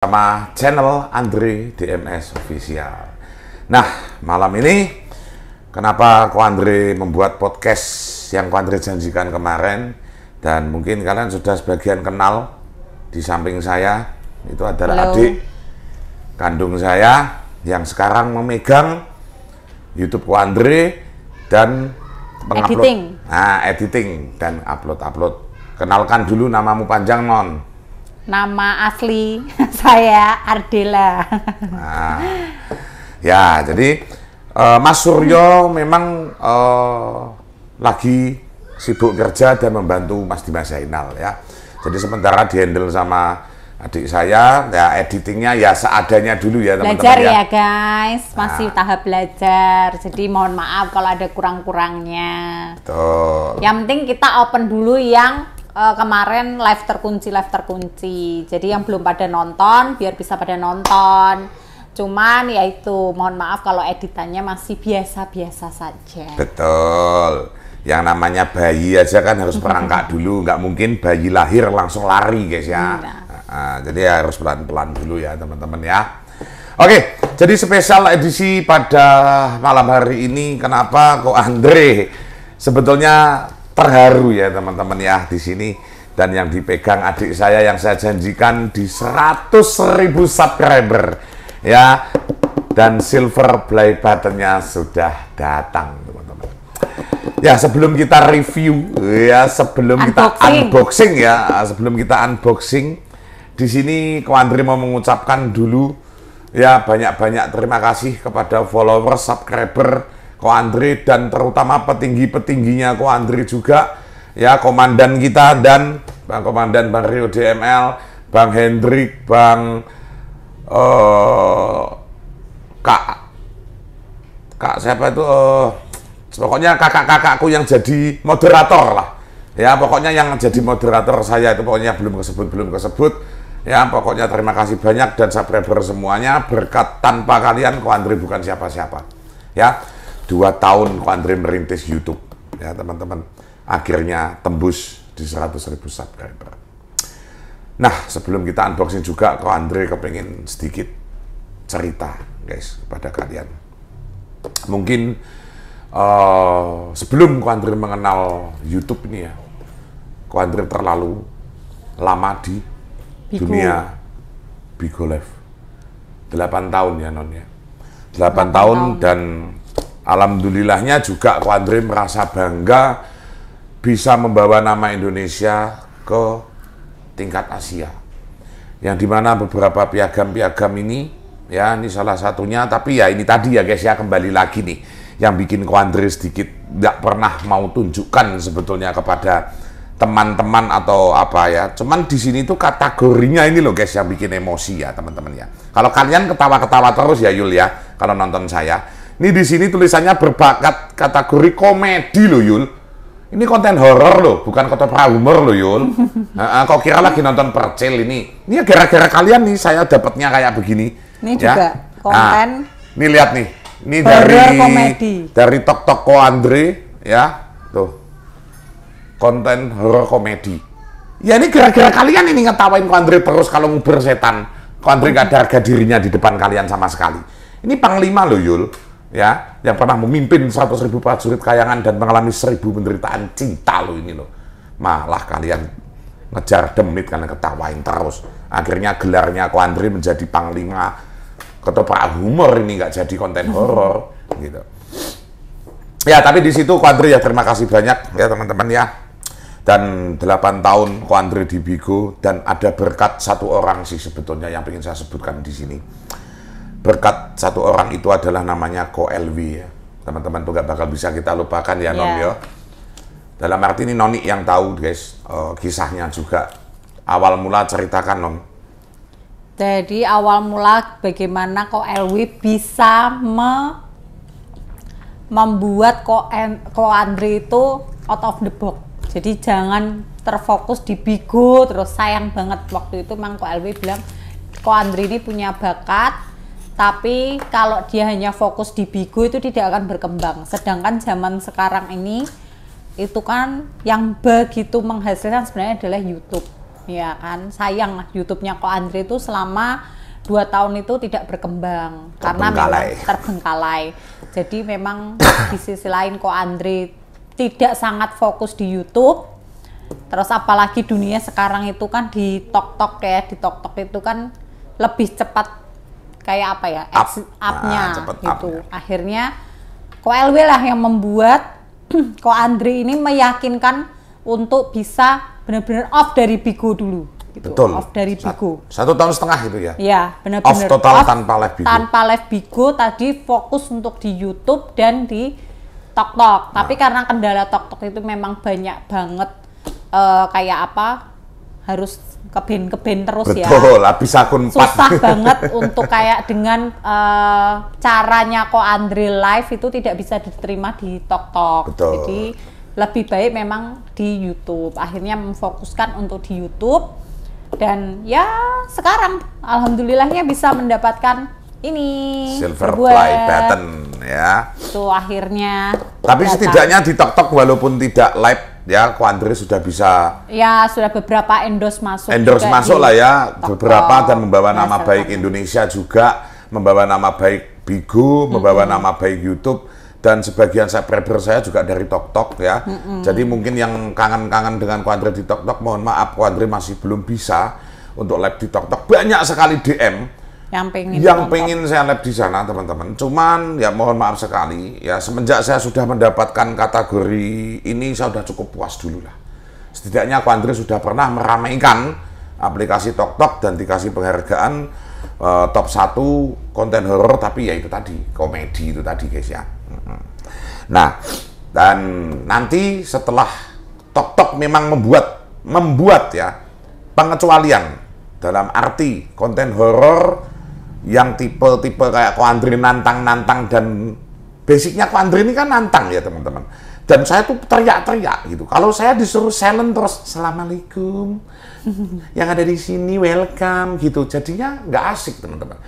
sama channel Andre DMS Official. Nah, malam ini kenapa Ko Andre membuat podcast yang Ko Andre janjikan kemarin, dan mungkin kalian sudah sebagian kenal. Di samping saya itu adalah adik kandung saya yang sekarang memegang YouTube Ko Andre dan editing. Editing dan upload. Kenalkan dulu, namamu panjang, Non? Nama asli saya Ardela. Nah, ya, jadi Mas Suryo memang lagi sibuk kerja dan membantu Mas Dimas Zainal ya. Jadi sementara dihandle sama adik saya, ya editingnya ya seadanya dulu ya teman-teman. Belajar ya guys, masih tahap belajar. Jadi mohon maaf kalau ada kurang-kurangnya. Betul. Yang penting kita open dulu yang kemarin live terkunci. Jadi yang belum pada nonton biar bisa pada nonton. Cuman ya itu, mohon maaf kalau editannya masih biasa-biasa saja. Betul. Yang namanya bayi aja kan harus perangkat dulu, nggak mungkin bayi lahir langsung lari guys ya. Jadi harus pelan-pelan dulu ya teman-teman ya. Oke, jadi spesial edisi pada malam hari ini. Kenapa Ko Andre sebetulnya terharu ya teman-teman ya di sini, dan yang dipegang adik saya yang saya janjikan di 100.000 subscriber ya, dan silver play buttonnya sudah datang teman-teman ya. Sebelum kita review ya, sebelum kita unboxing di sini Ko Andre mau mengucapkan dulu ya banyak-banyak terima kasih kepada followers, subscriber Ko Andre, dan terutama petinggi-petingginya Ko Andre juga ya, komandan kita dan Bang Komandan Bang Rio DML, Bang Hendrik, Bang Kak siapa itu, pokoknya kakak-kakakku yang jadi moderator lah ya, pokoknya yang jadi moderator saya itu pokoknya belum kesebut ya, pokoknya terima kasih banyak, dan subscriber semuanya. Berkat tanpa kalian Ko Andre bukan siapa-siapa ya. 2 tahun Ko Andre merintis YouTube ya teman-teman, akhirnya tembus di 100.000 subscriber. Nah, sebelum kita unboxing juga, Ko Andre kepengen sedikit cerita guys kepada kalian. Mungkin sebelum Ko Andre mengenal YouTube ini ya, Ko Andre terlalu lama di dunia Bigo Live. 8 tahun ya Non ya, 8 tahun, dan alhamdulillahnya juga Ko Andre merasa bangga bisa membawa nama Indonesia ke tingkat Asia, yang dimana beberapa piagam-piagam ini ya, ini salah satunya. Tapi ya ini tadi ya guys ya, kembali lagi nih yang bikin Ko Andre sedikit nggak pernah mau tunjukkan sebetulnya kepada teman-teman atau apa ya. Cuman di sini tuh kategorinya ini loh guys yang bikin emosi ya teman-teman ya. Kalau kalian ketawa-ketawa terus ya Yul ya kalau nonton saya. Ini di sini tulisannya berbakat kategori komedi loh Yul. Ini konten horor loh, bukan ketoprak humor loh Yul. Kok kira lagi nonton Percil ini? Ini gara-gara kalian nih saya dapatnya kayak begini. Ini ya. juga konten. Ini lihat nih. Ini dari Tok Ko Andre ya. Tuh. Konten horor komedi. Ya ini gara-gara kalian ini ngetawain Ko Andre terus kalau nguber setan. Ko Andre gak ada harga dirinya di depan kalian sama sekali. Ini panglima loh Yul. Ya, yang pernah memimpin 100.000 prajurit kayangan dan mengalami 1.000 penderitaan cinta lo ini lo. Malah kalian ngejar demit karena ketawain terus. Akhirnya gelarnya Ko Andre menjadi panglima ketoprak humor, ini nggak jadi konten horor gitu. Ya, tapi di situ Ko Andre ya terima kasih banyak ya teman-teman ya. Dan 8 tahun Ko Andre di Bigo, dan ada berkat satu orang sih sebetulnya yang ingin saya sebutkan di sini. Berkat satu orang itu adalah namanya Ko Elvi ya. Teman-teman tuh gak bakal bisa kita lupakan ya Non ya. Dalam arti ini Noni yang tahu guys kisahnya juga. Awal mula ceritakan Non. Jadi awal mula bagaimana Ko Elvi bisa membuat Ko Andre itu out of the box. Jadi jangan terfokus di Bigo terus. Sayang banget waktu itu Mang Ko Elvi bilang Ko Andre ini punya bakat, tapi kalau dia hanya fokus di Bigo itu tidak akan berkembang. Sedangkan zaman sekarang ini itu kan yang begitu menghasilkan sebenarnya adalah YouTube Ya kan, sayang YouTube-nya Ko Andre itu selama 2 tahun itu tidak berkembang karena memang terbengkalai. Jadi memang di sisi lain Ko Andre tidak sangat fokus di YouTube. Terus apalagi dunia sekarang itu kan di TikTok ya, di TikTok itu kan lebih cepat kayak apa ya, up-nya gitu. Akhirnya Ko LW lah yang membuat Ko Andre ini meyakinkan untuk bisa benar-benar off dari Bigo dulu. Gitu. Betul. Off dari Bigo. 1,5 tahun gitu ya? Iya, benar-benar off total tanpa live Bigo. Tanpa live Bigo, tadi fokus untuk di YouTube dan di TikTok. Tapi karena kendala TikTok itu memang banyak banget kayak apa, harus keben terus. Betul, ya. Betul, habis akun 4. Susah banget untuk kayak dengan caranya Ko Andre live itu tidak bisa diterima di TikTok. Betul. Jadi lebih baik memang di YouTube. Akhirnya memfokuskan untuk di YouTube. Dan ya sekarang alhamdulillahnya bisa mendapatkan ini silver play button ya. Itu akhirnya. Tapi setidaknya di TikTok walaupun tidak live ya, Ko Andre sudah bisa. Ya sudah beberapa endorse masuk. Endorse masuk lah ya, beberapa, dan membawa nama baik Indonesia juga, membawa nama baik Bigo, membawa nama baik YouTube. Dan sebagian subscriber saya juga dari TikTok ya. Jadi mungkin yang kangen-kangen dengan Ko Andre di TikTok, mohon maaf, Ko Andre masih belum bisa untuk live di TikTok. Banyak sekali DM yang pengen saya live di sana, teman-teman. Cuman ya mohon maaf sekali ya, semenjak saya sudah mendapatkan kategori ini, saya sudah cukup puas dulu lah. Setidaknya Ko Andre sudah pernah meramaikan aplikasi TikTok dan dikasih penghargaan top 1 konten horor, tapi ya itu tadi, komedi itu tadi guys ya. Nah, dan nanti setelah TikTok memang membuat ya pengecualian dalam arti konten horor yang tipe-tipe kayak Ko Andre nantang-nantang, dan basicnya Ko Andre ini kan nantang ya teman-teman. Dan saya tuh teriak-teriak gitu. Kalau saya disuruh silent terus, Assalamualaikum, yang ada di sini welcome gitu. Jadinya nggak asik teman-teman.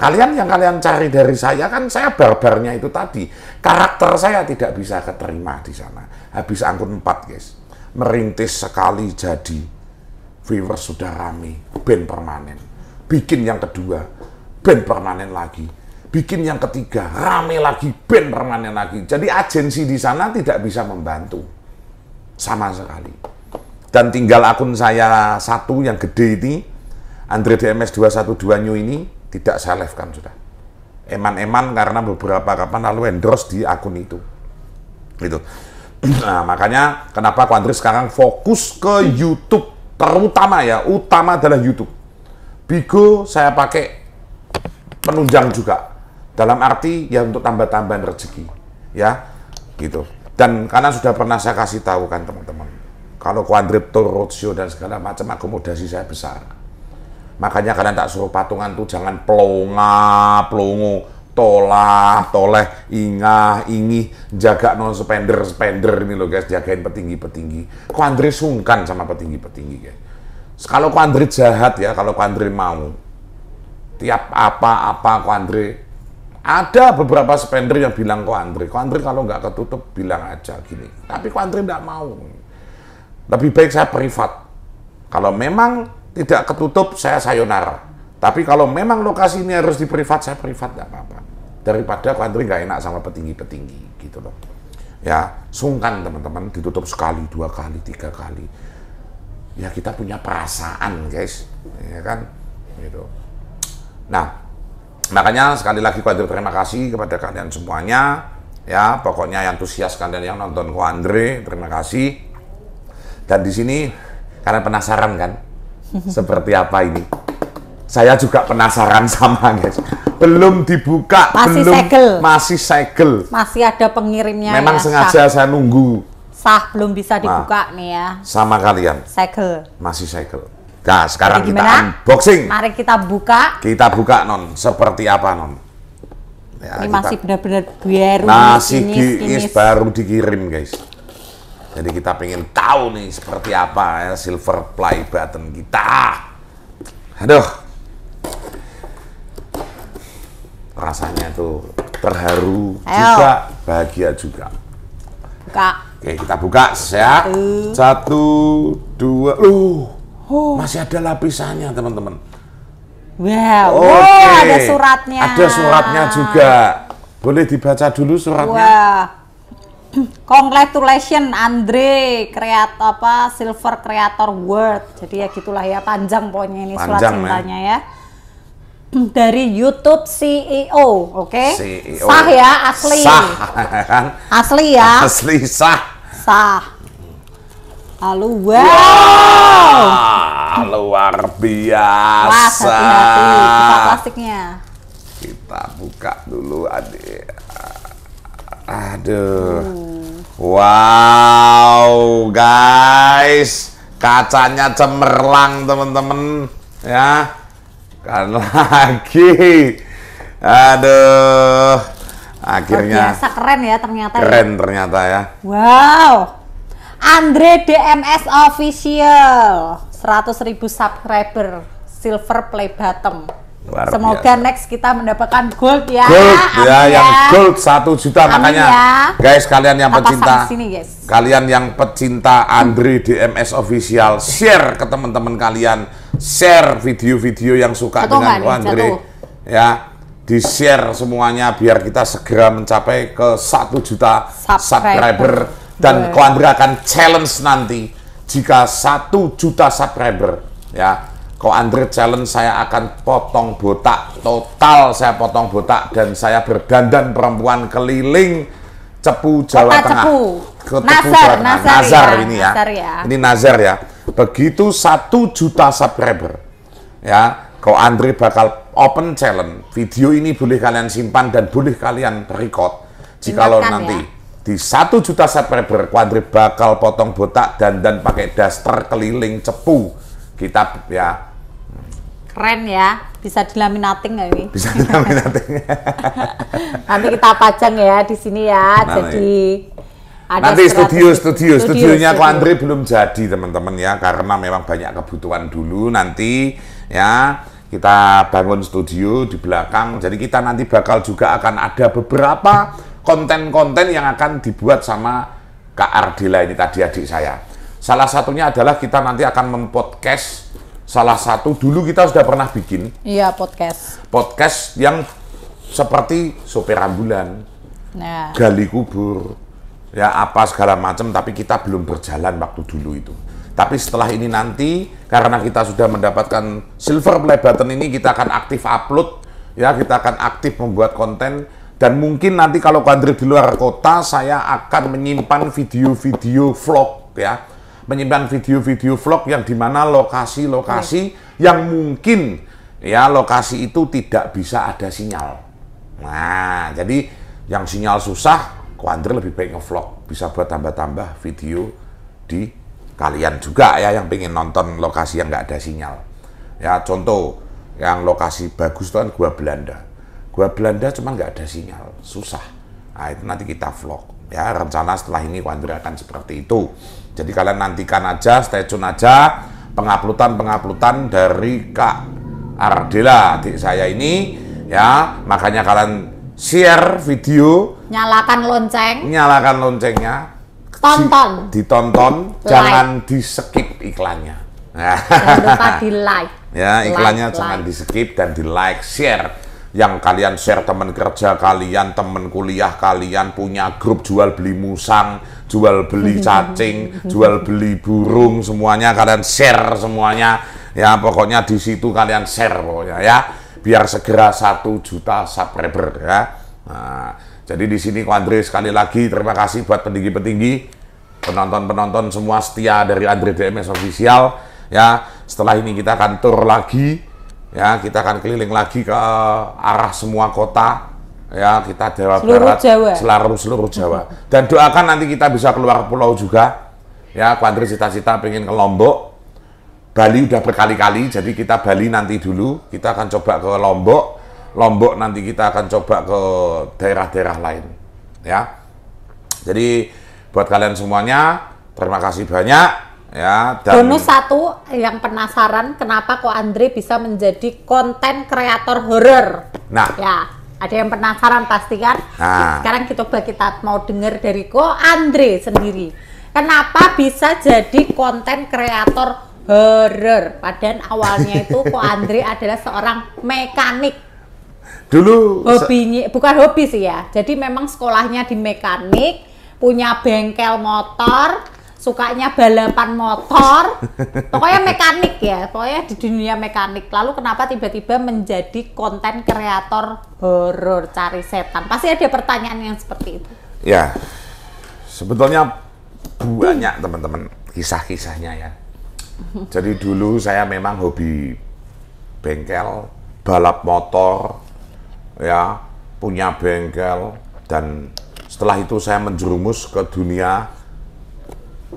Yang kalian cari dari saya kan, saya barbarnya itu tadi. Karakter saya tidak bisa keterima di sana. Habis angkut 4 guys. Merintis sekali jadi. Viewers sudah rame. Band permanen. Bikin yang kedua. Band permanen lagi. Bikin yang ketiga. Rame lagi. Band permanen lagi. Jadi agensi di sana tidak bisa membantu. Sama sekali. Dan tinggal akun saya satu yang gede ini. Andre DMS 212 New ini. Tidak saya live kan sudah. Eman-eman karena beberapa kapan lalu endorse di akun itu. Gitu. Nah, makanya kenapa Ko Andre sekarang fokus ke YouTube. Terutama ya, utama adalah YouTube. Bigo saya pakai penunjang juga. Dalam arti ya untuk tambah-tambahan rezeki. Ya, gitu. Dan karena sudah pernah saya kasih tahu kan teman-teman. Kalau Ko Andre tour roadshow dan segala macam, akomodasi saya besar. Makanya kalian tak suruh patungan tuh jangan pelongo, toleh, ingih, jaga non spender ini loh guys, jagain petinggi. Ko Andre sungkan sama petinggi guys. Kalau Ko Andre jahat ya, kalau Ko Andre mau, tiap apa Ko Andre, ada beberapa spender yang bilang Ko Andre kalau nggak ketutup bilang aja gini. Tapi Ko Andre nggak mau. Lebih baik saya privat. Kalau memang tidak ketutup, saya sayonara. Tapi kalau memang lokasi ini harus di privat, saya privat, nggak apa-apa. Daripada Ko Andre nggak enak sama petinggi gitu loh. Ya, sungkan teman-teman, ditutup sekali, 2 kali, 3 kali. Ya kita punya perasaan guys, ya kan? Gitu. Nah, makanya sekali lagi Ko Andre terima kasih kepada kalian semuanya. Ya, pokoknya yang antusias kalian yang nonton Ko Andre, terima kasih. Dan di sini kalian penasaran kan? Seperti apa ini? Saya juga penasaran sama guys. Belum dibuka, masih segel. Masih ada pengirimnya. Memang ya, sengaja saya nunggu. Belum bisa dibuka nih ya. Sama kalian. Segel. Masih segel. Nah, sekarang kita unboxing. Mari kita buka. Kita buka non. Seperti apa non? Ya, ini masih benar-benar baru. Ini baru dikirim guys. Jadi kita pengen tahu nih seperti apa ya silver play button kita. Aduh. Rasanya tuh terharu juga, bahagia juga. Buka. Oke, kita buka ya. 1, 2. Masih ada lapisannya, teman-teman. Wow, ada suratnya. Ada suratnya juga. Boleh dibaca dulu suratnya. Wah. Congratulations Andre, Silver Creator Award. Jadi ya gitulah ya, panjang pokoknya ini surat cintanya ya. Dari YouTube CEO, oke? CEO. Sah ya, asli. Sah, kan? Asli ya. Asli sah. Sah. Lalu wow. Luar biasa. Wah, hati-hati. Buka plastiknya. Kita buka dulu, adik. Aduh. Wow, guys. Kacanya cemerlang, teman-teman. Ya. Kan lagi. Aduh. Akhirnya. Biasa keren ya ternyata. Keren ternyata ya. Wow. Andre DMS Official. 100.000 subscriber. Silver play button. Semoga next kita mendapatkan gold ya. Gold ya, yang gold 1 juta. Makanya ya. guys, kalian yang pecinta sini, guys. Kalian yang pecinta Andre DMS Official, share ke teman-teman kalian, share video-video yang suka dengan Andre ya, di-share semuanya biar kita segera mencapai ke 1 juta subscriber. Dan Ko Andre akan challenge nanti jika 1 juta subscriber ya. Ko Andre challenge, saya akan potong botak total, saya potong botak dan saya berdandan perempuan keliling Cepu Jawa Tengah. Ke Nazar ini ya. Ini Nazar ya. Begitu 1 juta subscriber ya, Ko Andre bakal open challenge. Video ini boleh kalian simpan dan boleh kalian record. Jikalau nanti di 1 juta subscriber, Ko Andre bakal potong botak dan pakai daster keliling Cepu. Kita ya. Keren ya, bisa dilaminating nggak ini? Bisa dilaminating. Nanti kita pajang ya di sini ya. Jadi ada nanti studionya Ko Andre belum jadi, teman-teman ya, karena memang banyak kebutuhan dulu. Nanti ya kita bangun studio di belakang. Jadi kita nanti bakal juga akan ada beberapa konten-konten yang akan dibuat sama Kak Ardila ini tadi, adik saya. Salah satunya adalah kita nanti akan mempodcast. Salah satu dulu kita sudah pernah bikin. Iya, podcast. Podcast yang seperti sopir ambulan, gali kubur, ya apa segala macam. Tapi kita belum berjalan waktu dulu itu. Tapi setelah ini nanti, karena kita sudah mendapatkan silver play button ini, kita akan aktif upload, ya kita akan aktif membuat konten. Dan mungkin nanti kalau Ko Andre di luar kota, saya akan menyimpan video-video vlog ya. Menyimpan video-video vlog yang dimana lokasi-lokasi yang mungkin ya lokasi itu tidak bisa ada sinyal. Nah, jadi yang sinyal susah, Ko Andre lebih baik nge-vlog, bisa buat tambah-tambah video di kalian juga ya yang pengen nonton lokasi yang nggak ada sinyal. Ya contoh yang lokasi bagus itu kan Gua Belanda. Gua Belanda cuman nggak ada sinyal, susah. Nah itu nanti kita vlog. Ya rencana setelah ini Ko Andre akan seperti itu. Jadi kalian nantikan aja, stay tune aja penguploadan dari Kak Ardila, adik saya ini ya. Makanya kalian share video, nyalakan loncengnya, ditonton, jangan di skip iklannya. Jangan lupa di like. Ya iklannya jangan di skip dan di like, share. Yang kalian share teman kerja kalian, teman kuliah kalian, punya grup jual beli musang, jual beli cacing, jual beli burung, semuanya kalian share semuanya ya. Pokoknya di situ kalian share pokoknya ya, biar segera 1 juta subscriber ya. Nah, jadi di sini Ko Andre sekali lagi terima kasih buat petinggi-petinggi, penonton-penonton semua setia dari Andre DMS Official ya. Setelah ini kita akan tour lagi ya, kita akan keliling lagi ke arah semua kota ya, kita Jawa Barat, seluruh Jawa. Dan doakan nanti kita bisa keluar pulau juga ya. Ko Andre cita-cita pengen ke Lombok. Bali udah berkali-kali, jadi kita Bali nanti dulu, kita akan coba ke Lombok nanti kita akan coba ke daerah-daerah lain ya. Jadi buat kalian semuanya terima kasih banyak ya. Dan bonus satu yang penasaran kenapa Ko Andre bisa menjadi konten kreator horor. Nah ya, ada yang penasaran pasti kan. Sekarang kita mau dengar dari Ko Andre sendiri, kenapa bisa jadi konten kreator horor. Padahal awalnya itu Ko Andre adalah seorang mekanik. Dulu hobinya bukan hobi sih ya. Jadi memang sekolahnya di mekanik, punya bengkel motor, sukanya balapan motor. Pokoknya mekanik ya. Pokoknya di dunia mekanik. Lalu kenapa tiba-tiba menjadi konten kreator horor cari setan? Pasti ada pertanyaan yang seperti itu. Ya. Sebetulnya banyak teman-teman kisah-kisahnya ya. Jadi dulu saya memang hobi bengkel, balap motor, ya, punya bengkel, dan setelah itu saya menjerumus ke dunia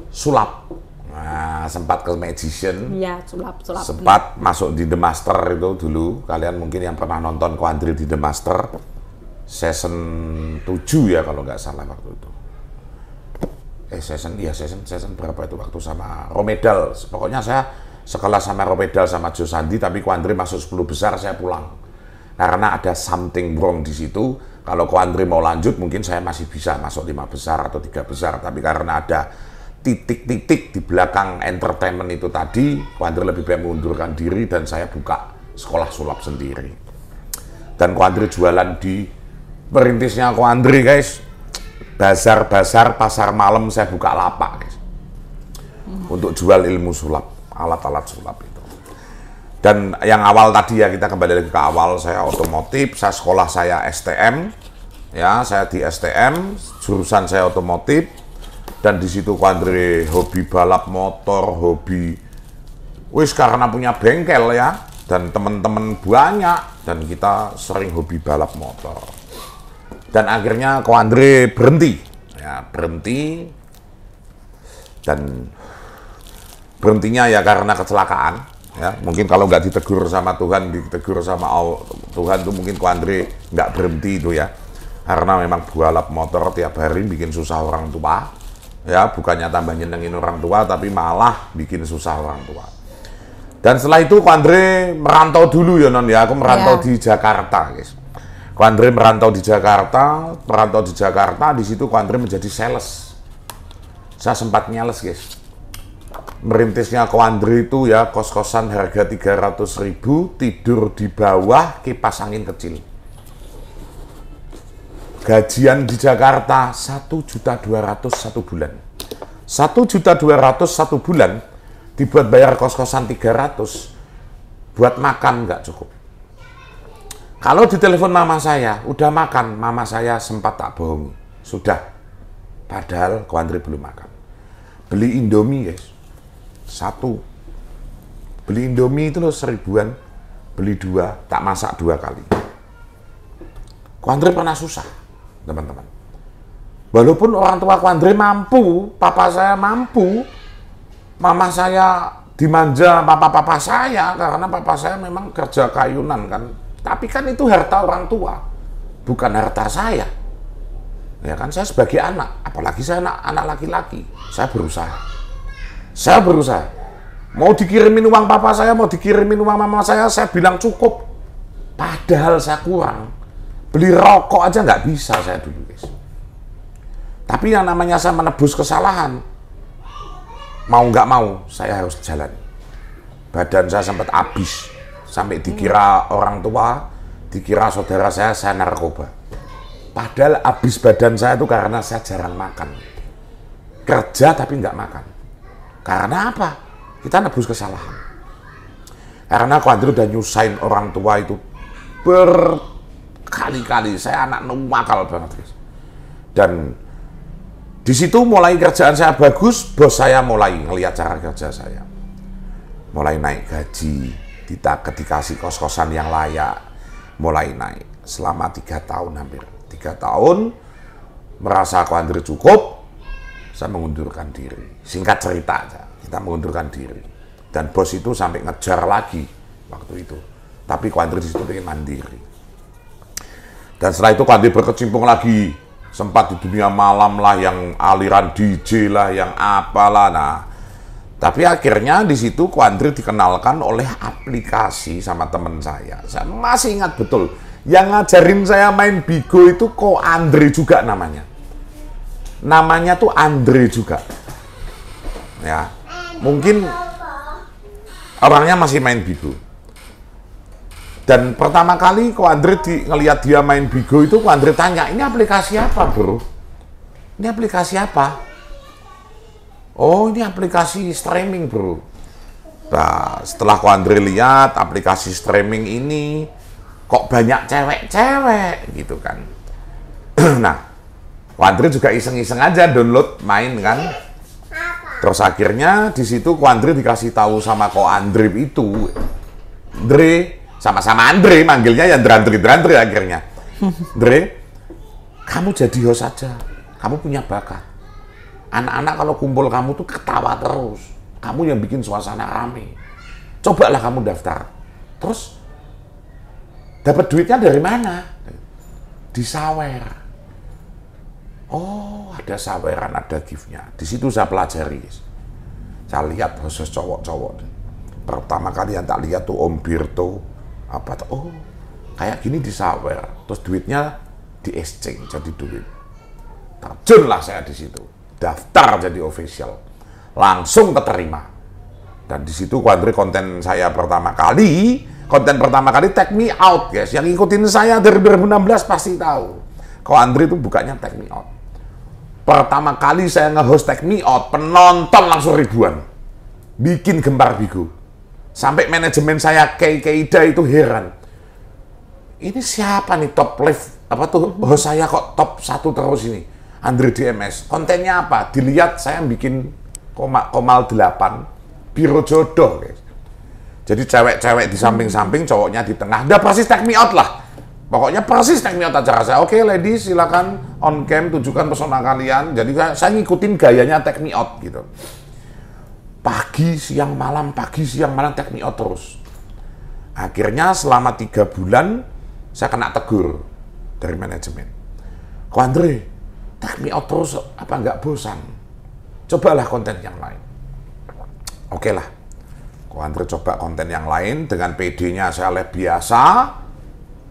sulap. Nah, sempat ke magician. Iya, sulap. Sempat masuk di The Master itu dulu. Kalian mungkin yang pernah nonton Ko Andre di The Master season 7 ya kalau nggak salah waktu itu. Season berapa itu waktu sama Romedal. Pokoknya saya sekelas sama Romedal sama Joe Sandi, tapi Ko Andre masuk 10 besar saya pulang. Karena ada something wrong di situ. Kalau Ko Andre mau lanjut mungkin saya masih bisa masuk 5 besar atau 3 besar, tapi karena ada titik-titik di belakang entertainment itu tadi, Ko Andre lebih baik mengundurkan diri dan saya buka sekolah sulap sendiri. Dan Ko Andre jualan di perintisnya Ko Andre, guys. Bazar-bazar pasar malam saya buka lapak, guys. Untuk jual ilmu sulap, alat-alat sulap itu. Dan yang awal tadi ya, kita kembali lagi ke awal, saya otomotif, saya sekolah saya STM, ya, saya di STM, jurusan saya otomotif, dan di situ Ko Andre hobi balap motor, hobi, karena punya bengkel ya, dan teman-teman banyak, dan kita sering hobi balap motor. Dan akhirnya Ko Andre berhenti, ya, berhenti, dan berhentinya ya karena kecelakaan. Ya, mungkin kalau nggak ditegur sama Tuhan, ditegur sama Tuhan tuh mungkin Ko Andre nggak berhenti itu ya, karena memang balap motor tiap hari bikin susah orang tua, ya, bukannya tambah nyenengin orang tua tapi malah bikin susah orang tua. Dan setelah itu Ko Andre merantau dulu ya non ya, aku merantau di Jakarta, guys. Ko Andre merantau di Jakarta, di situ Ko Andre menjadi sales. Saya sempat nyales, guys. Merintisnya Ko Andre itu ya kos-kosan harga 300.000, tidur di bawah, kipas angin kecil. Gajian di Jakarta 1.200.000 satu bulan. 1.200.000 satu bulan dibuat bayar kos-kosan 300, buat makan nggak cukup. Kalau ditelepon mama saya, udah makan, mama saya sempat tak bohongi, sudah. Padahal Ko Andre belum makan. Beli Indomie, guys. 1. Beli Indomie itu loh 1.000-an, beli 2, tak masak 2 kali. Ko Andre pernah susah, teman-teman. Walaupun orang tua Ko Andre mampu, papa saya mampu, mama saya dimanja papa-papa saya, karena papa saya memang kerja kayunan kan. Tapi kan itu harta orang tua, bukan harta saya. Ya kan, saya sebagai anak, apalagi saya anak laki-laki, saya berusaha. Mau dikirimin uang papa saya, mau dikirimin uang mama saya bilang cukup. Padahal saya kurang. Beli rokok aja nggak bisa saya dulu, guys. Tapi yang namanya saya menebus kesalahan, mau nggak mau, saya harus jalan. Badan saya sempat habis. Sampai dikira orang tua, dikira saudara saya narkoba. Padahal habis badan saya itu karena saya jarang makan. Kerja tapi nggak makan. Karena apa? Kita nebus kesalahan. Karena Ko Andre udah nyusahin orang tua itu berkali-kali. Saya anak nakal banget, guys. Dan di situ mulai kerjaan saya bagus, bos saya mulai ngelihat cara kerja saya. Mulai naik gaji. Dikasih kos-kosan yang layak, mulai naik selama 3 tahun, hampir 3 tahun, merasa Ko Andre cukup, saya mengundurkan diri. Singkat cerita aja, kita mengundurkan diri. Dan bos itu sampai ngejar lagi waktu itu, tapi Ko Andre di situ pengen mandiri. Dan setelah itu Ko Andre berkecimpung lagi, sempat di dunia malam lah, yang aliran DJ lah, yang apalah. Nah, tapi akhirnya di situ Ko Andre dikenalkan oleh aplikasi sama teman saya. Saya masih ingat betul. Yang ngajarin saya main Bigo itu Ko Andre juga namanya. Namanya tuh Andre juga. Ya, mungkin orangnya masih main Bigo. Dan pertama kali Ko Andre ngelihat dia main Bigo itu, Ko Andre tanya, ini aplikasi apa bro? Ini aplikasi apa? Oh, ini aplikasi streaming bro. Nah, setelah Ko Andre lihat aplikasi streaming ini, kok banyak cewek-cewek gitu kan. Nah, Ko Andre juga iseng-iseng aja download main kan. Terus akhirnya di situ Ko Andre dikasih tahu sama Ko Andre itu, Dre, sama-sama Andre manggilnya ya Dre akhirnya. Dre, kamu jadi host aja. Kamu punya bakat. Anak-anak kalau kumpul kamu tuh ketawa terus. Kamu yang bikin suasana rame. Cobalah kamu daftar. Terus dapat duitnya dari mana? Di Sawer. Oh, ada saweran, ada gift-nya. Di situ saya pelajari. Saya lihat khusus cowok-cowok. Pertama kali yang tak lihat tuh Om Birto. Apa tuh? Oh, kayak gini di Sawer. Terus duitnya di exchange jadi duit. Terjunlah saya di situ. Daftar jadi official. Langsung keterima. Dan di situ Ko Andre konten pertama kali Take Me Out, guys. Yang ngikutin saya dari 2016 pasti tahu. Ko Andre itu bukannya Take Me Out. Pertama kali saya nge-host Take Me Out, penonton langsung ribuan. Bikin gempar Bigo. Sampai manajemen saya Keida itu heran. Ini siapa nih top live? Apa tuh host saya kok top 1 terus ini? Andre DMS. Kontennya apa? Dilihat saya bikin Komal 8 biro jodoh, guys. Jadi cewek-cewek di samping-samping, cowoknya di tengah. Udah persis Take Me Out lah. Pokoknya persis Take Me Out acara saya. Oke, ladies, silakan on cam tunjukkan pesona kalian. Jadi saya ngikutin gayanya Take Me Out gitu. Pagi, siang, malam Take Me Out terus. Akhirnya selama 3 bulan saya kena tegur dari manajemen. Ko Andre, Take Me Out terus apa nggak bosan? Cobalah konten yang lain. Oke lah. Ko Andre coba konten yang lain dengan PD-nya saya lab biasa.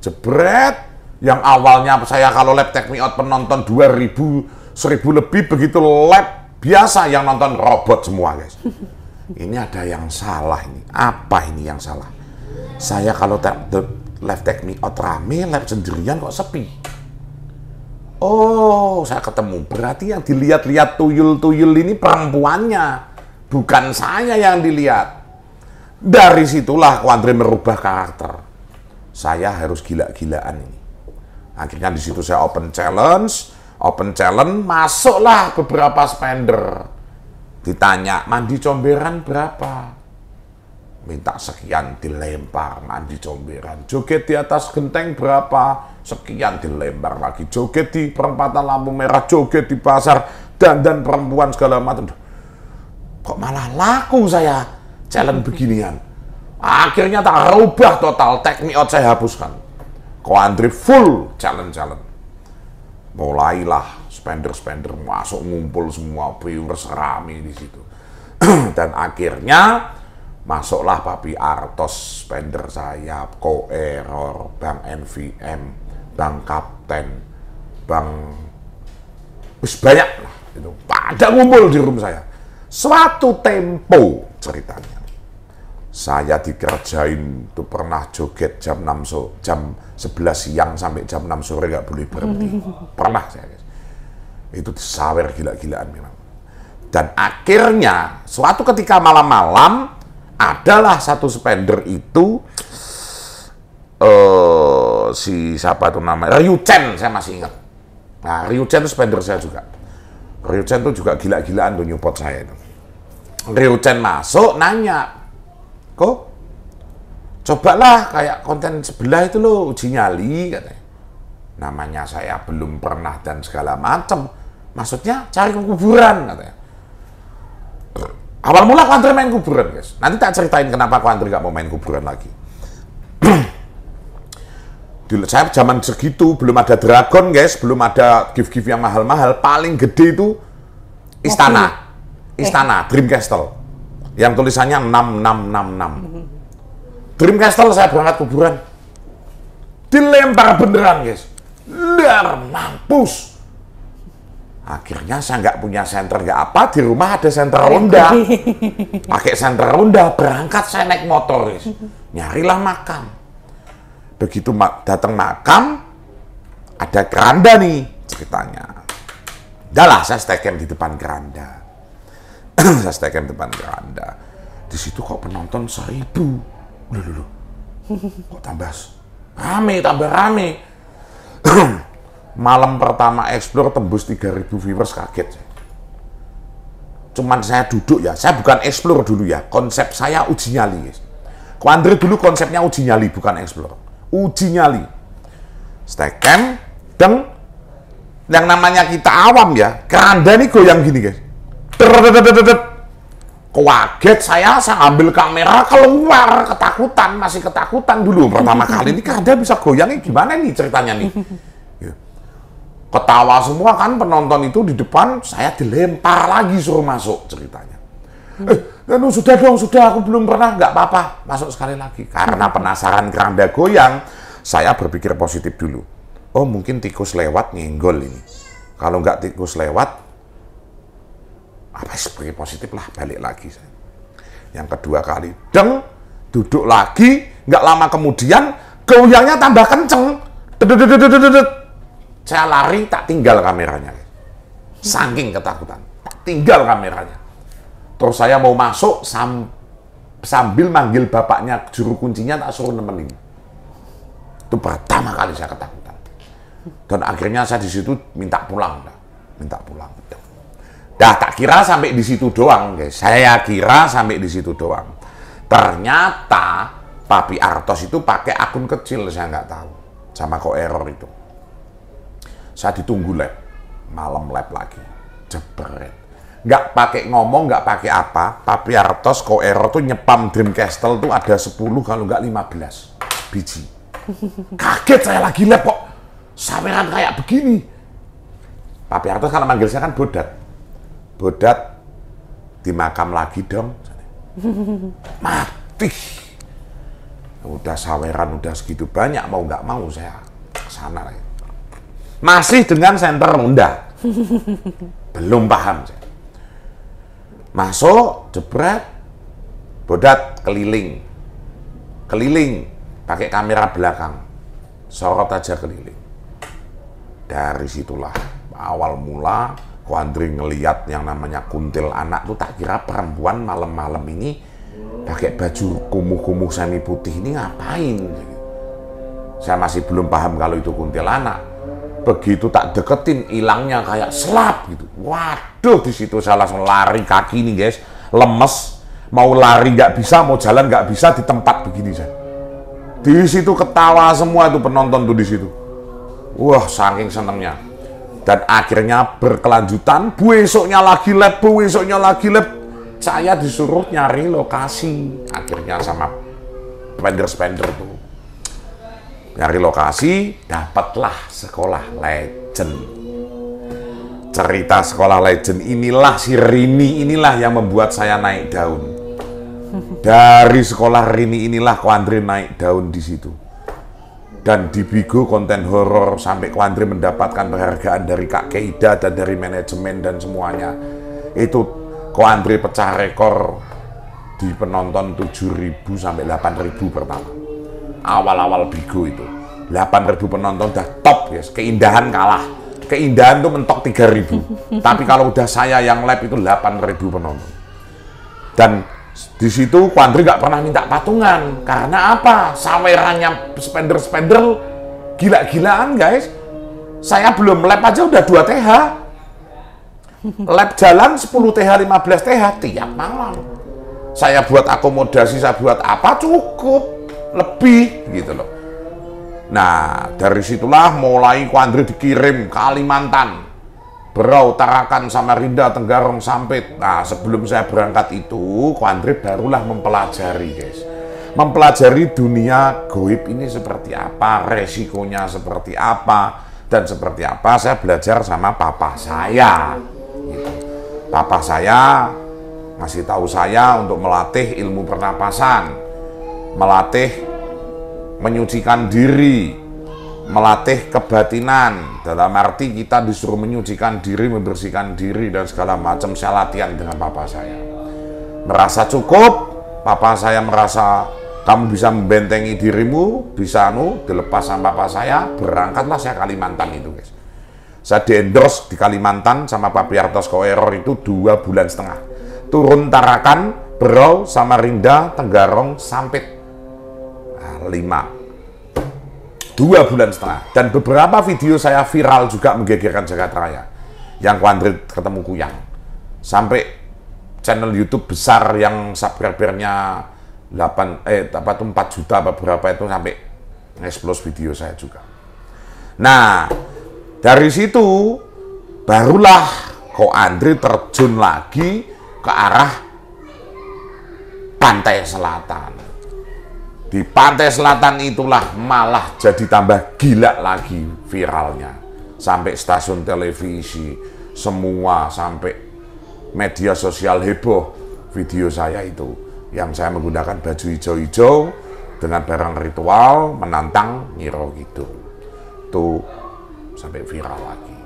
Jebret. Yang awalnya saya kalau lab Take Me Out penonton 2.000, 1.000 lebih, begitu lab biasa yang nonton robot semua, guys. Ini ada yang salah ini. Apa ini yang salah? Saya kalau live Take Me Out rame, live sendirian kok sepi. Oh, saya ketemu. Berarti yang dilihat-lihat tuyul-tuyul ini perempuannya. Bukan saya yang dilihat. Dari situlah Ko Andre merubah karakter. Saya harus gila-gilaan ini. Akhirnya di situ saya open challenge, masuklah beberapa spender. Ditanya, mandi comberan berapa? Minta sekian, dilempar mandi comberan. Joget di atas genteng berapa? Sekian, dilempar lagi. Joget di perempatan lampu merah, joget di pasar, dandan perempuan segala macam. Kok malah laku saya challenge beginian? Akhirnya tak rubah total, Take Me Out saya hapuskan. Ko Andre full challenge. Mulailah spender masuk, ngumpul semua, viewers rame di situ. Dan akhirnya masuklah Papi Artos, spender saya, Ko Error, Bang NVM, Bang Kapten, Bang, wis banyak lah itu. Pada ngumpul di room saya. Suatu tempo ceritanya. Saya dikerjain tuh pernah joget jam 11 siang sampai jam 6 sore nggak boleh berhenti. Pernah saya, guys. Itu disawer gila-gilaan memang. Dan akhirnya suatu ketika malam-malam adalah satu spender itu si siapa tuh namanya, Ryu Chen, saya masih ingat. Nah, Ryu Chen itu spender saya juga. Ryu Chen itu juga gila-gilaan tuh nyupot saya itu. Ryu Chen masuk nanya, kok cobalah kayak konten sebelah itu loh, uji nyali katanya. Namanya saya belum pernah dan segala macam. Maksudnya cari kuburan katanya. Awal mula Ko Andre main kuburan, guys. Nanti tak ceritain kenapa Ko Andre gak mau main kuburan lagi. Saya zaman segitu belum ada Dragon, guys, belum ada gift-gift yang mahal-mahal. Paling gede itu Istana, Dream Castle, yang tulisannya 6666. Dream Castle saya berangkat kuburan, dilempar beneran, guys. Dar, mampus. Akhirnya saya nggak punya senter, nggak apa, di rumah ada senter ronda. Pakai senter ronda, berangkat saya naik motor, guys. Nyarilah makam. Begitu datang makam, ada keranda nih ceritanya. Udahlah, saya stay camp di depan keranda. Saya stay camp di depan keranda. Di situ kok penonton 1000. Loh. Kok tambah rame. Malam pertama Explore tembus 3000 viewers, kaget. Cuman saya duduk ya, saya bukan Explore dulu ya, konsep saya uji nyali, guys. Ko Andre dulu konsepnya uji nyali, bukan Explore. Uji nyali. Stay camp, deng. Yang namanya kita awam ya, keranda ini goyang gini, guys. Kaget saya ambil kamera keluar, masih ketakutan dulu. Pertama kali ini keranda bisa goyangnya gimana nih ceritanya nih. Ketawa semua kan penonton itu di depan, saya dilempar lagi suruh masuk ceritanya. Sudah dong, aku belum pernah, nggak apa-apa, masuk sekali lagi. Karena penasaran keranda goyang, saya berpikir positif dulu. Oh mungkin tikus lewat nyenggol ini. Kalau nggak tikus lewat, apa sebagai positif lah, balik lagi. Yang kedua kali, duduk lagi, nggak lama kemudian, goyangnya tambah kenceng. Saya lari, tak tinggal kameranya. Saking ketakutan, tak tinggal kameranya. Terus saya mau masuk, sambil manggil bapaknya, juru kuncinya tak suruh nemenin. Itu pertama kali saya ketakutan. Dan akhirnya saya di situ minta pulang. Tak kira sampai di situ doang, guys. Saya kira sampai di situ doang. Ternyata Papi Artos itu pakai akun kecil, saya nggak tahu. Sama Ko Error itu. Saya ditunggu lab, malam lab lagi, jebret. Nggak pakai ngomong, nggak pakai apa. Papi Artos, Ko Error tuh nyepam Dreamcastle tuh ada 10 kalau nggak 15 biji. Kaget saya lagi lab kok, saweran kayak begini. Papi Artos kalau manggil saya kan Bodat, di makam lagi dong. Mati. Udah saweran, udah segitu banyak, mau nggak mau saya kesana lagi. Masih dengan senter ronda. Belum paham saya. Masuk, jebret, Bodat keliling, pakai kamera belakang, sorot aja keliling. Dari situlah awal mula Ko Andre ngeliat yang namanya kuntil anak tuh, tak kira perempuan malam-malam ini pakai baju kumuh-kumuh semi putih ini ngapain? Saya masih belum paham kalau itu kuntilanak. Begitu tak deketin, hilangnya kayak selap gitu. Waduh, di situ saya langsung lari kaki nih guys, lemes. Mau lari nggak bisa, mau jalan nggak bisa di tempat begini saya. Di situ ketawa semua itu penonton tuh di situ. Wah, saking senengnya. Dan akhirnya berkelanjutan, besoknya lagi lab, saya disuruh nyari lokasi. Akhirnya sama spender tuh. Nyari lokasi, dapatlah Sekolah Legend. Cerita Sekolah Legend inilah, si Rini inilah yang membuat saya naik daun. Dari Sekolah Rini inilah Ko Andre naik daun di situ. Dan di Bigo konten horor sampai Ko Andre mendapatkan penghargaan dari Kak Keida dan dari manajemen dan semuanya. Itu Ko Andre pecah rekor di penonton 7.000 sampai 8.000 pertama. Awal-awal Bigo itu 8.000 penonton udah top guys, keindahan kalah. Keindahan tuh mentok 3.000. Tapi kalau udah saya yang live itu 8.000 penonton. Dan di situ Ko Andre nggak pernah minta patungan. Karena apa? Sawerannya spender gila-gilaan guys. Saya belum live aja udah 2 TH. Live jalan 10 TH, 15 TH tiap malam. Saya buat akomodasi, saya buat apa cukup. Lebih gitu loh. Nah dari situlah mulai Ko Andre dikirim Kalimantan, Berau, Tarakan, Samarinda, Tenggarong, Sampit. Nah sebelum saya berangkat itu Ko Andre barulah mempelajari guys, mempelajari dunia goib ini seperti apa, resikonya seperti apa, dan seperti apa. Saya belajar sama papa saya gitu. Papa saya ngasih tahu saya untuk melatih ilmu pernapasan, melatih menyucikan diri, melatih kebatinan, dalam arti kita disuruh menyucikan diri, membersihkan diri dan segala macam. Saya latihan dengan papa saya, merasa cukup. Papa saya merasa kamu bisa membentengi dirimu, bisa dilepas sama papa saya. Berangkatlah saya Kalimantan itu, guys. Saya di-endorse di Kalimantan sama Pak Piartos Koeror itu 2,5 bulan. Turun Tarakan, Berau, Samarinda, Tenggarong, Sampit. 2,5 bulan. Dan beberapa video saya viral juga menggegerkan jagat raya. Yang Ko Andre ketemu Kuyang. Sampai channel YouTube besar yang subscribernya 4 juta apa berapa itu sampai nge-explode video saya juga. Nah, dari situ barulah Ko Andre terjun lagi ke arah pantai selatan. Di pantai selatan itulah malah jadi tambah gila lagi viralnya. Sampai stasiun televisi, semua sampai media sosial heboh video saya itu. Yang saya menggunakan baju hijau-hijau dengan barang ritual menantang Nyiro Kidul. Itu sampai viral lagi.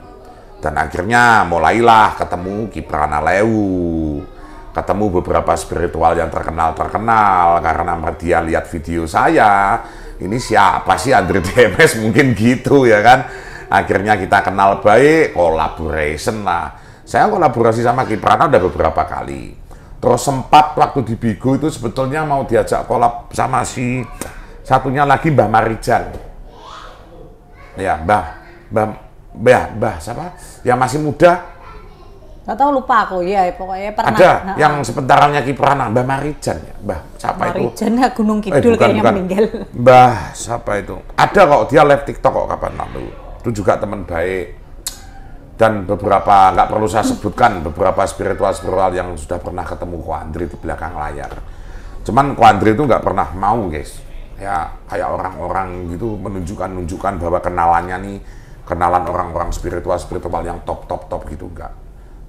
Dan akhirnya mulailah ketemu Kiprana Lewu, ketemu beberapa spiritual yang terkenal karena dia lihat video saya, ini siapa sih Andre DMS, mungkin gitu ya kan. Akhirnya kita kenal baik, collaboration lah. Saya kolaborasi sama Kiprana udah beberapa kali. Terus sempat waktu di Bigo itu sebetulnya mau diajak kolab sama si satunya lagi Mbah Marijan. Ya, Mbah siapa? Yang masih muda. Gak tahu, lupa aku ya, pokoknya pernah. Ada yang sepentarannya Kiprana, Mbah Marijan ya, Mbah siapa itu? Marijan ya, Gunung Kidul kayaknya meninggal. Mbah siapa itu? Ada kok, dia live TikTok kok kapan lalu. Itu juga teman baik. Dan beberapa, nggak perlu saya sebutkan, beberapa spiritual yang sudah pernah ketemu Ko Andre di belakang layar. Cuman Ko Andre itu nggak pernah mau, guys. Ya kayak orang-orang gitu menunjukkan bahwa kenalannya nih, kenalan orang-orang spiritual yang top gitu, enggak.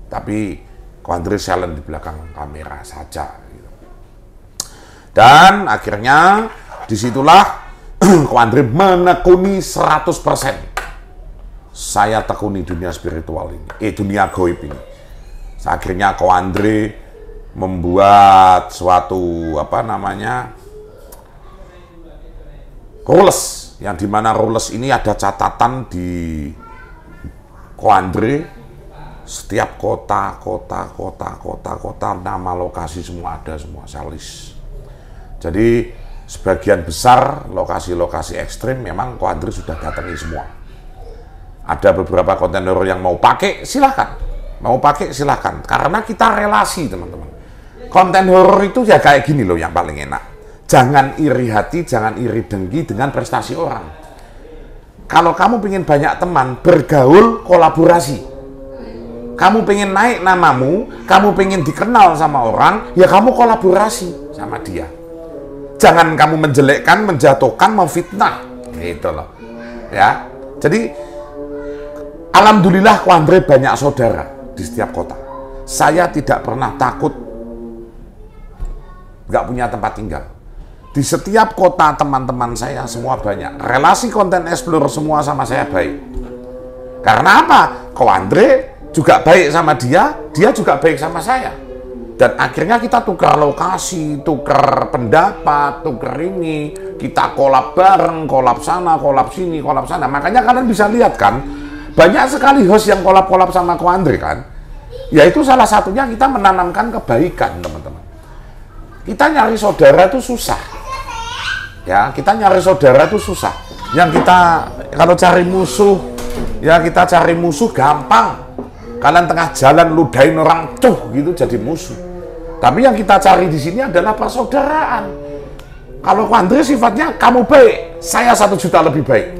Tapi Ko Andre silent di belakang kamera saja gitu. Dan akhirnya disitulah Ko Andre menekuni 100%. Saya tekuni dunia spiritual ini, dunia goib ini. Akhirnya Ko Andre membuat suatu rules, yang dimana rules ini ada catatan di Ko Andre. Setiap kota, nama lokasi semua ada, semua saya list. Jadi sebagian besar lokasi-lokasi ekstrim memang Ko Andre sudah datangi semua. Ada beberapa kontainer yang mau pakai, silahkan. Karena kita relasi, teman-teman. Konten horor itu ya kayak gini loh yang paling enak. Jangan iri hati, jangan iri dengki dengan prestasi orang. Kalau kamu pengen banyak teman, bergaul, kolaborasi. Kamu pengen naik namamu, kamu pengen dikenal sama orang, ya kamu kolaborasi sama dia. Jangan kamu menjelekkan, menjatuhkan, memfitnah. Gitu loh. Ya. Jadi alhamdulillah Ko Andre banyak saudara di setiap kota. Saya tidak pernah takut nggak punya tempat tinggal. Di setiap kota teman-teman saya semua banyak. Relasi konten explore semua sama saya baik. Karena apa? Ko Andre juga baik sama dia juga baik sama saya. Dan akhirnya kita tukar lokasi, tukar pendapat, tukar ini. Kita kolab bareng, kolab sana, kolab sini, kolab sana. Makanya kalian bisa lihat kan, banyak sekali host yang kolab-kolab sama Ko Andre kan. Yaitu salah satunya kita menanamkan kebaikan, teman-teman. Kita nyari saudara itu susah. Ya, kita nyari saudara itu susah. Yang kita kalau cari musuh, ya kita cari musuh gampang. Kalian tengah jalan ludahin orang gitu jadi musuh. Tapi yang kita cari di sini adalah persaudaraan. Kalau Ko Andre sifatnya kamu baik, saya 1 juta lebih baik.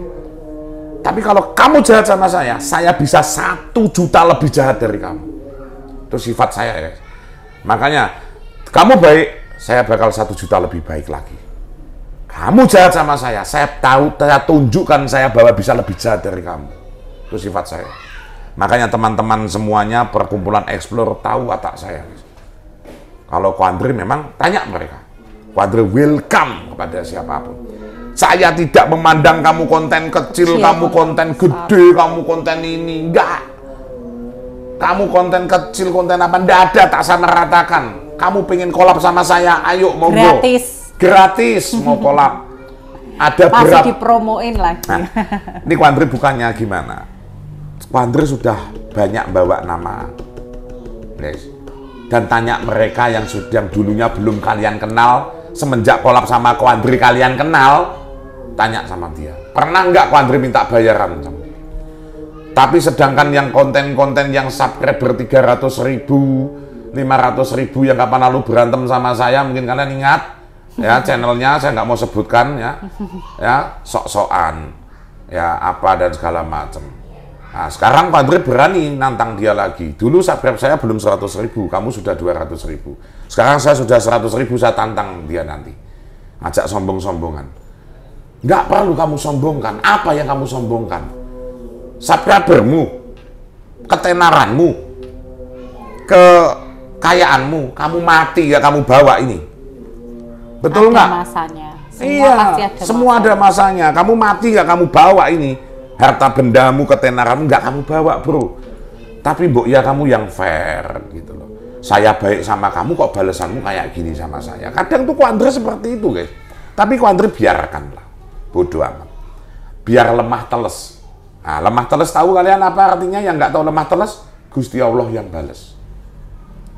Tapi kalau kamu jahat sama saya bisa 1 juta lebih jahat dari kamu. Itu sifat saya, guys. Makanya, kamu baik, saya bakal 1 juta lebih baik lagi. Kamu jahat sama saya tunjukkan saya bahwa bisa lebih jahat dari kamu. Itu sifat saya. Makanya teman-teman semuanya perkumpulan explore tahu watak saya, guys. Kalau Ko Andre memang tanya mereka. Ko Andre welcome kepada siapapun. Saya tidak memandang kamu konten kecil, kamu konten gede, kamu konten ini. Enggak. Kamu konten kecil, konten apa? Enggak ada, tak sama ratakan. Kamu pengen collab sama saya, ayo monggo. Gratis mau collab. Ada masih berapa? Dipromoin lagi. Nah, ini Ko Andre bukannya gimana? Ko Andre sudah banyak bawa nama, guys. Dan tanya mereka yang dulunya belum kalian kenal, semenjak collab sama Ko Andre kalian kenal, tanya sama dia. Pernah nggak Ko Andre minta bayaran? Tapi sedangkan yang konten-konten yang subscriber 300.000, 500.000 yang kapan lalu berantem sama saya, mungkin kalian ingat ya, channelnya saya nggak mau sebutkan ya sok-sokan ya apa dan segala macam. Nah sekarang Ko Andre berani nantang dia lagi. Dulu subscribe saya belum 100.000, kamu sudah 200.000. Sekarang saya sudah 100.000, saya tantang dia nanti, ajak sombong-sombongan. Nggak perlu kamu sombongkan. Apa yang kamu sombongkan? Subscribermu, ketenaranmu, kekayaanmu, kamu mati ya kamu bawa ini. Betul nggak? Masanya. Iya, semua ada masanya. Kamu mati nggak kamu bawa ini. Harta bendamu, ketenaranmu nggak kamu bawa, bro. Tapi mbok ya kamu yang fair gitu loh. Saya baik sama kamu kok balasanmu kayak gini sama saya. Kadang tuh Ko Andre seperti itu, guys. Tapi Ko Andre biarkanlah. Bodoh amat. Biar lemah teles. Nah, lemah teles tahu kalian apa artinya? Yang nggak tahu lemah teles, Gusti Allah yang balas.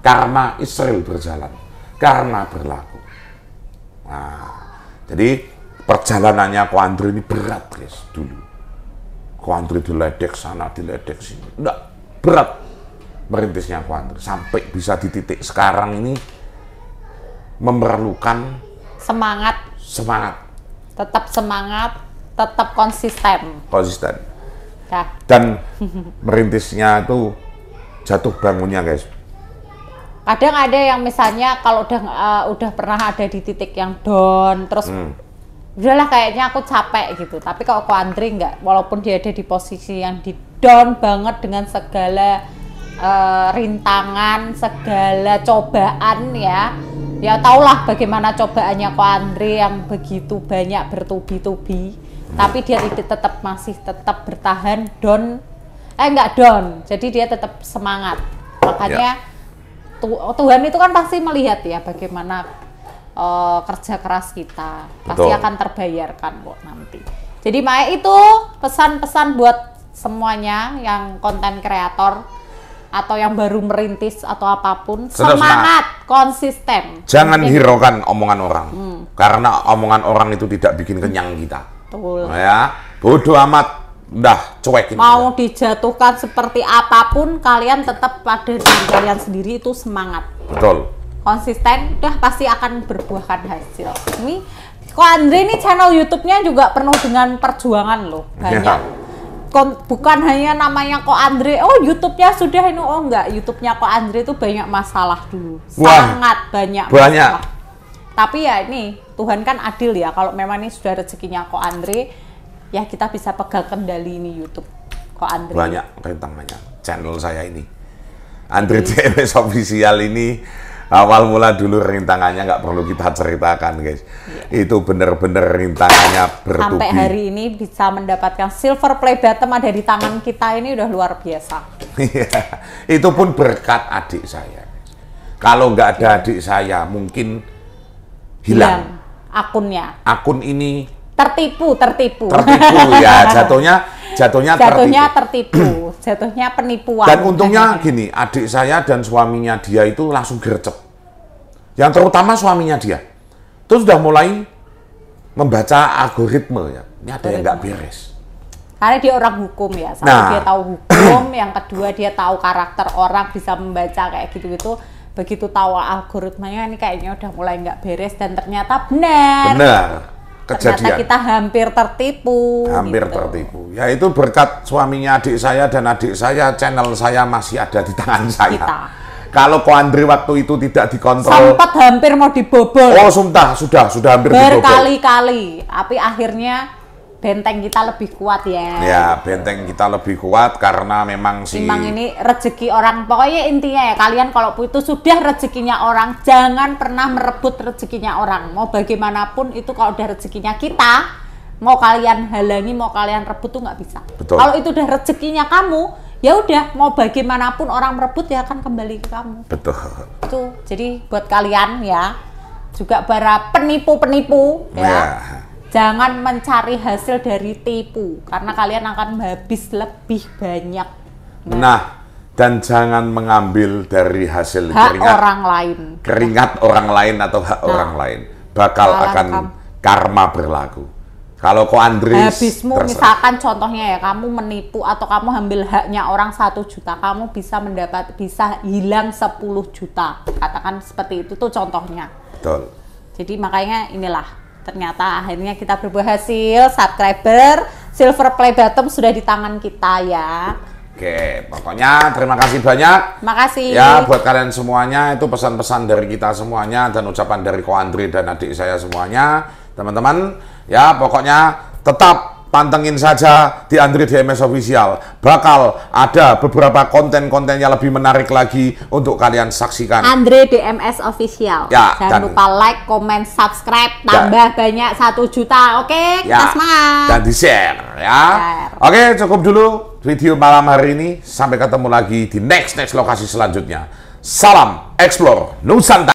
Karma Israel berjalan, karena berlaku. Nah, jadi perjalanannya Ko Andre ini berat, guys, dulu. Ko Andre diledek sana, diledek sini. Enggak, berat merintisnya Ko Andre. Sampai bisa di titik sekarang ini memerlukan semangat. Tetap semangat, tetap konsisten. Ya. Dan merintisnya itu jatuh bangunnya, guys. Kadang ada yang misalnya kalau udah pernah ada di titik yang down, terus udahlah kayaknya aku capek gitu. Tapi kalau Ko Andre enggak, walaupun dia ada di posisi yang di down banget dengan segala rintangan, segala cobaan ya taulah bagaimana cobaannya Ko Andre yang begitu banyak bertubi-tubi. Tapi dia masih tetap bertahan enggak down. Jadi dia tetap semangat. Makanya Tuhan itu kan pasti melihat ya bagaimana kerja keras kita. Pasti akan terbayarkan kok nanti. Jadi Mae itu pesan-pesan buat semuanya yang konten kreator atau yang baru merintis atau apapun, semangat, konsisten. Jangan hiraukan omongan orang. Karena omongan orang itu tidak bikin kenyang kita. Betul. Ya, bodoh amat, udah cuekin. Mau dijatuhkan seperti apapun, kalian tetap pada diri kalian sendiri itu semangat. Betul. Konsisten, udah pasti akan berbuahkan hasil. Ini Ko Andre ini channel YouTube-nya juga penuh dengan perjuangan loh, banyak. Bukan hanya namanya Ko Andre, oh YouTube-nya sudah ini, oh enggak, YouTube-nya Ko Andre itu banyak masalah dulu. Sangat banyak masalah. Tapi ya ini Tuhan kan adil ya, kalau memang ini sudah rezekinya Ko Andre, ya kita bisa pegang kendali ini YouTube Ko Andre. Banyak rintangannya channel saya ini. Andre TMS Official ini awal mula dulu rintangannya nggak perlu kita ceritakan, guys. Itu bener-bener rintangannya bertubi. Sampai hari ini bisa mendapatkan silver play button ada di tangan kita ini udah luar biasa. Itu pun berkat adik saya. Kalau nggak ada adik saya mungkin hilang akunnya. Akun ini tertipu ya, jatuhnya tertipu. Jatuhnya penipuan. Dan untungnya gini, adik saya dan suaminya dia itu langsung gercep. Yang terutama suaminya dia itu sudah mulai membaca algoritme ya. Ini ada yang nggak beres. Karena dia orang hukum ya, dia tahu hukum. Yang kedua dia tahu karakter orang, bisa membaca kayak gitu-gitu. Begitu tahu algoritmanya ini kayaknya udah mulai nggak beres dan ternyata benar. Kejadian. Ternyata kita hampir tertipu. Tertipu. Ya itu berkat suaminya adik saya dan adik saya, channel saya masih ada di tangan saya. Kalau Ko Andre waktu itu tidak dikontrol, sempat hampir mau dibobol. Oh, sudah hampir dibobol. Berkali-kali. Tapi akhirnya benteng kita lebih kuat ya. Ya, benteng kita lebih kuat karena memang ini rezeki orang. Pokoknya intinya ya, kalian kalau itu sudah rezekinya orang, jangan pernah merebut rezekinya orang. Mau bagaimanapun itu kalau udah rezekinya kita, Mau kalian halangi, mau kalian rebut tuh nggak bisa. Betul. Kalau itu udah rezekinya kamu, ya udah mau bagaimanapun orang merebut ya akan kembali ke kamu. Betul. Tuh, jadi buat kalian ya, juga para penipu-penipu ya, jangan mencari hasil dari tipu karena kalian akan habis lebih banyak. Nah, dan jangan mengambil dari hasil hak orang lain. Keringat orang lain atau hak orang lain. Bakal akan karma berlaku. Kalau Ko Andre habismu, misalkan contohnya ya, kamu menipu atau kamu ambil haknya orang 1 juta, kamu bisa hilang 10 juta. Katakan seperti itu tuh contohnya. Betul. Jadi makanya inilah, ternyata akhirnya kita berhasil, subscriber, silver play button sudah di tangan kita ya. Oke, pokoknya terima kasih banyak. Makasih. Ya, buat kalian semuanya, itu pesan-pesan dari kita semuanya dan ucapan dari Ko Andre dan adik saya semuanya. Teman-teman, ya pokoknya tetap pantengin saja di Andre DMS Official. Bakal ada beberapa konten-konten yang lebih menarik lagi untuk kalian saksikan. Andre DMS Official. Ya, jangan lupa like, comment, subscribe, tambah banyak 1 juta. Oke, kita semangat. Dan di-share ya. Oke, cukup dulu video malam hari ini. Sampai ketemu lagi di next lokasi selanjutnya. Salam Explore Nusantara.